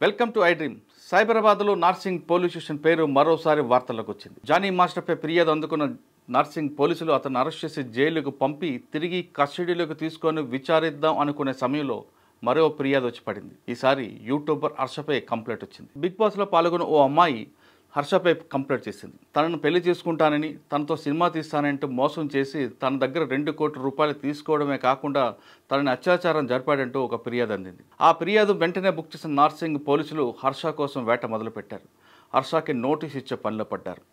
Welcome to iDream. సైబరాబాద్లో Narsingi police station పేరు మరోసారి వార్తల్లోకి వచ్చింది. జానీ మాస్టర్పై ఫిర్యాదు అందుకున్న నార్సింగ్ పోలీసులు అతను అరెస్ట్ చేసి జైలుకు పంపి తిరిగి కస్టడీలోకి తీసుకొని విచారిద్దాం అనుకునే సమయంలో మరో ఫిర్యాదు వచ్చి పడింది. ఈసారి యూట్యూబర్ హర్షపై కంప్లైంట్ వచ్చింది. బిగ్ బాస్లో పాల్గొన్న ఓ అమ్మాయి హర్షపై కంప్లైంట్ చేసింది. తనను పెళ్లి చేసుకుంటానని, తనతో సినిమా తీస్తానంటూ మోసం చేసి తన దగ్గర 2 కోట్ల రూపాయలు తీసుకోవడమే కాకుండా తనని అత్యాచారం జరిపాడంటూ ఒక ఫిర్యాదు అందింది. ఆ ఫిర్యాదు వెంటనే బుక్ చేసిన నార్సింగ్ పోలీసులు హర్ష కోసం వేట మొదలుపెట్టారు. హర్షకి నోటీస్ ఇచ్చే పనిలో పడ్డారు.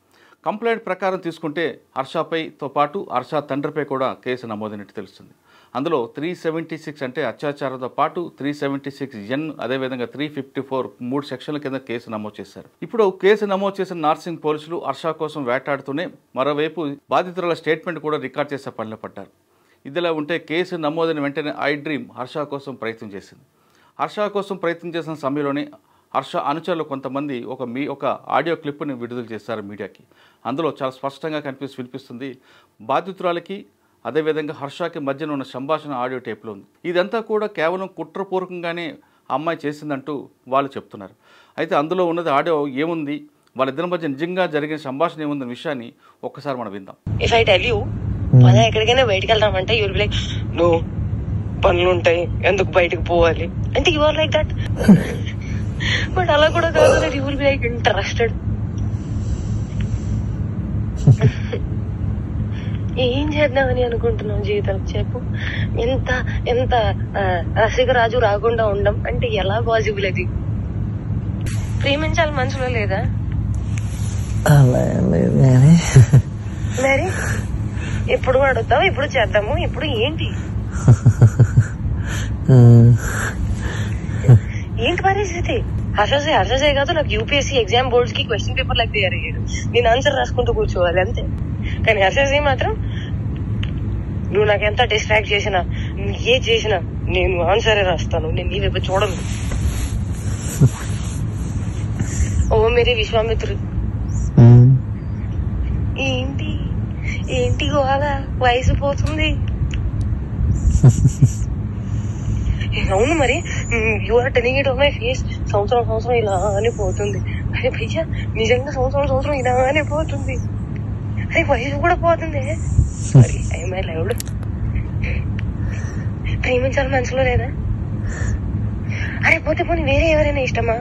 కంప్లైంట్ ప్రకారం తీసుకుంటే హర్షపైతో పాటు హర్ష తండ్రిపై కూడా కేసు నమోదైనట్టు తెలుస్తుంది. అందులో 376 అంటే అత్యాచారంతో పాటు 376N, అదేవిధంగా 354 3 సెక్షన్ల కింద కేసు నమోదు చేశారు. ఇప్పుడు కేసు నమోదు చేసిన నార్సింగ్ పోలీసులు హర్ష కోసం వేటాడుతూనే మరోవైపు బాధితుల స్టేట్మెంట్ కూడా రికార్డ్ చేసే పనిలో పడ్డారు. ఇదిలా ఉంటే కేసు నమోదైన వెంటనే ఐ డ్రీమ్ హర్ష కోసం ప్రయత్నం చేసింది. హర్ష కోసం ప్రయత్నం చేసిన సమయంలోనే హర్ష అనుచరులు కొంతమంది ఒక ఆడియో క్లిప్ని విడుదల చేశారు మీడియాకి. అందులో చాలా స్పష్టంగా వినిపిస్తుంది. బాధితురాలకి అదేవిధంగా హర్షకి మధ్యన ఉన్న సంభాషణ ఆడియో టేప్లో ఉంది. ఇదంతా కూడా కేవలం కుట్రపూర్వకంగానే అమ్మాయి చేసిందంటూ వాళ్ళు చెప్తున్నారు. అయితే అందులో ఉన్నది ఆడియో ఏముంది, వాళ్ళిద్దరి మధ్య నిజంగా జరిగిన సంభాషణ ఏముందన్న విషయాన్ని ఒక్కసారి మనం విందాం. ఇఫ్ ఐ టెల్ యూ పద ఎక్కడికైనా బయటకు వెళ్దామంటే you will be like no, పనులు ఉంటాయి, ఎందుకు బయటకు పోవాలి అంటే you are like that. But అలా కూడా కాదు, you will be like interested. ఏం చేద్దామని అనుకుంటున్నావు జీవితం చెప్పు. ఎంత ఎంత రసికరాజు రాకుండా ఉండం అంటే ఎలా పాసిబుల్? అది ప్రేమించాలి మనసులో లేదా? మరి ఎప్పుడు అడుగుతావు, ఎప్పుడు చేద్దాము, ఇప్పుడు ఏంటి ఏంటి పరిస్థితి? హర్షసే కాదు, నాకు యూపీఎస్సీ ఎగ్జామ్ బోర్డ్స్ కి క్వశ్చన్ పేపర్ లాగా తయారు అయ్యాడు. నేను ఆన్సర్ రాసుకుంటూ కూర్చోవాలి అంతే. కానీ హర్షసే మాత్రం నువ్వు నాకు ఎంత డిస్ట్రాక్ట్ చేసినా, ఏ చేసినా నేను ఆన్సరే రాస్తాను, నేను నీ వైపు చూడను. ఓ మేరే విశ్వామిత్రుడు. ఏంటి ఏంటి గోళ, వయసు పోతుంది. అవును మరి, you are telling it on my face. సంవత్సరం ఇలానే పోతుంది. అరే భయ్యా, నిజంగా సంవత్సరం ఇలానే పోతుంది. అరే వయసు కూడా పోతుంది. Sorry, I loved. ప్రేమించాలి మనసులో లేదా? అరే పోతే పోనీ వేరే ఎవరైనా ఇష్టమా?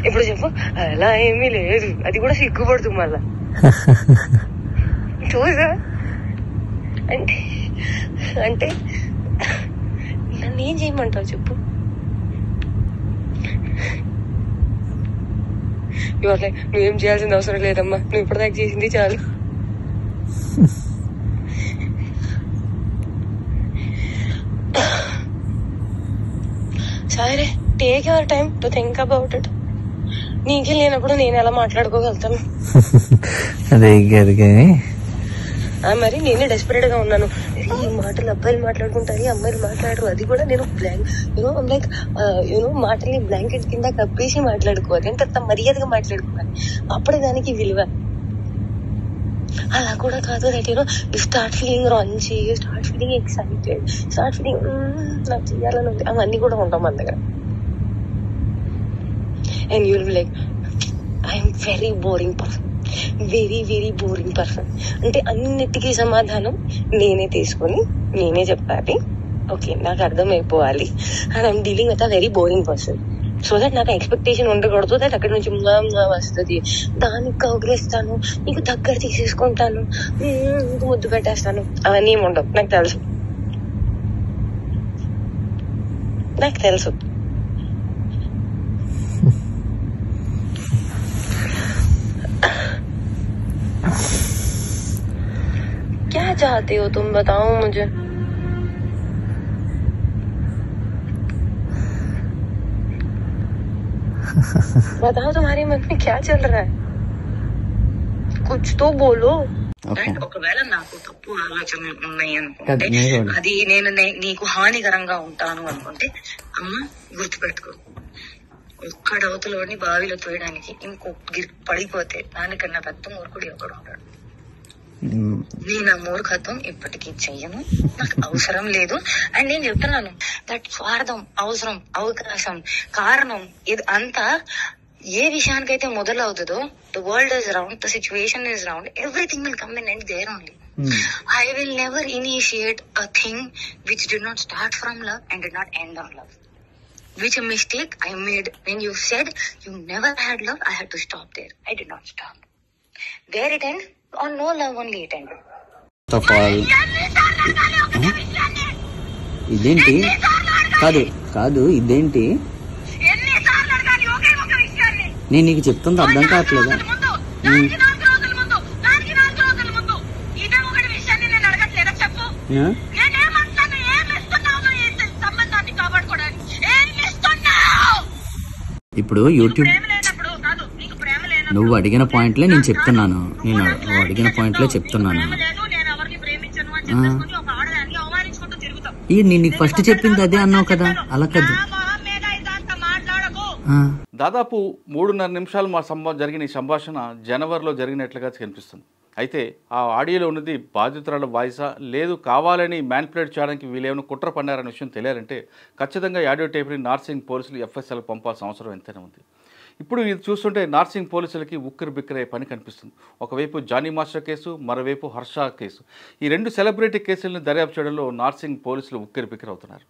ఇప్పుడు చెప్పు. అలా ఏమీ లేదు, అది కూడా సిగ్గుపడుతుంది మళ్ళా. చూసా అంటే నన్ను ఏం చేయమంటావు చెప్పు? నువ్వేం చేయాల్సిన అవసరం లేదమ్మా, నువ్వు ఇప్పటిదాకా చేసింది చాలు. సరే, take your time to think about it. నీకే లేనప్పుడు నేను ఎలా మాట్లాడుకోగలుగుతాను? మరి నేనే డెస్పరేట్ గా ఉన్నాను. ఈ మాటలు అబ్బాయిలు మాట్లాడుకుంటారు, అమ్మాయిలు మాట్లాడరు. అది కూడా నేను మాటల్ని బ్లాంకెట్ కింద కప్పేసి మాట్లాడుకోవాలి. అంటే అంత మర్యాదగా మాట్లాడుకోవాలి, అప్పుడే దానికి విలువ. అలా కూడా కాదు. That you start feeling raunchy, start feeling excited, start feeling నాకు చేయాలని ఉంది. అవన్నీ కూడా ఉంటాం మన దగ్గర. And you will be like I'm very boring person, very very boring person. అంటే అన్నిటికీ సమాధానం నేనే తీసుకొని నేనే చెప్పాలి. ఓకే, నాకు అర్థమైపోవాలి. And I'm dealing with a very boring person. So that నాకు ఎక్స్పెక్టేషన్ ఉండకూడదు. దట్ అక్కడి నుంచి వస్తుంది, దానికి కౌగిలిస్తాను, నీకు దగ్గర తీసేసుకుంటాను, ముద్దు పెట్టేస్తాను, అవన్నీ ఏమి ఉండవు. నాకు తెలుసు. क्या चाहते हो तुम, बताओ मुझे. बताओ तुम्हारे मन में क्या चल रहा है, कुछ तो बोलो. ఒకవేళ నాకు తప్పు ఆలోచనలు ఉన్నాయి అనుకుంటే, అది నేను నీకు హానికరంగా ఉంటాను అనుకుంటే, అమ్మ గుర్తుపెట్టుకో, ఒక్కడవతలోని బావిలో తోయడానికి ఇంకో పడిపోతే దానికన్నా పెద్ద మూర్ఖుడు ఒకడు ఉంటాడు. నేను ఆ మూర్ఖత్వం ఇప్పటికీ చెయ్యను, నాకు అవసరం లేదు. అండ్ నేను చెప్తున్నాను దట్ స్వార్థం, అవసరం, అవకాశం, కారణం ఇది అంతా ఏ విషయానికైతే మొదలవుతుందో, the world is round, the situation is round, everything will come in and there only. I will never initiate a thing which did not start from love and did not end on love. Which a mistake I made when you said you never had love, I had to stop there. I did not stop. There it ends, on no love only it ended. ఇదేంటి కాదు కాదు ఇదేంటి నేను నీకు చెప్తుంది అర్థం కావట్లేదా? ఇప్పుడు యూట్యూబ్ నువ్వు అడిగిన పాయింట్లే నేను చెప్తున్నాను, నువ్వు అడిగిన పాయింట్లే చెప్తున్నాను. నేను నీకు ఫస్ట్ చెప్పింది అదే అన్నావు కదా, అలా కదా. దాదాపు 3.5 నిమిషాలు జరిగిన ఈ సంభాషణ జనవరిలో జరిగినట్లుగా కనిపిస్తుంది. అయితే ఆ ఆడియోలో ఉన్నది బాధితురాల వాయిసా, లేదు కావాలని మ్యానిపులేట్ చేయడానికి వీళ్ళేమైనా కుట్ర పన్నారనే విషయం తెలియాలంటే ఖచ్చితంగా ఆడియో టేప్ని నార్సింగ్ పోలీసులు ఎఫ్ఎస్ఎల్ పంపాల్సిన అవసరం ఎంతైనా ఉంది. ఇప్పుడు ఇది చూస్తుంటే నార్సింగ్ పోలీసులకి ఉక్కిరి బిక్కిరయ్యే పని కనిపిస్తుంది. ఒకవైపు జానీ మాస్టర్ కేసు, మరోవైపు హర్ష కేసు. ఈ 2 సెలబ్రిటీ కేసులను దర్యాప్తు చేయడంలో నార్సింగ్ పోలీసులు ఉక్కిరి బిక్కిరి అవుతున్నారు.